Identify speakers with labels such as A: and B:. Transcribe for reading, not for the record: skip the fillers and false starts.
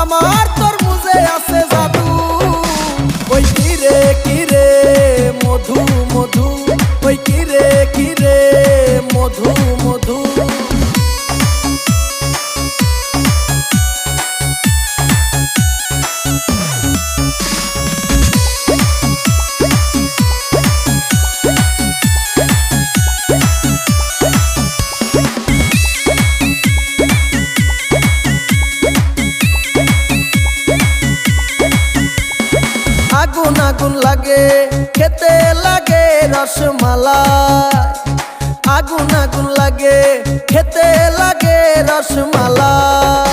A: আমার তরমুজে আছে জাদু। ওই কিরে মধু মধু, ওই কিরে মধু মধু। আগুন আগুন লাগে খেতে লাগে রসমালাই, আগুন আগুন লাগে খেতে লাগে রসমালাই।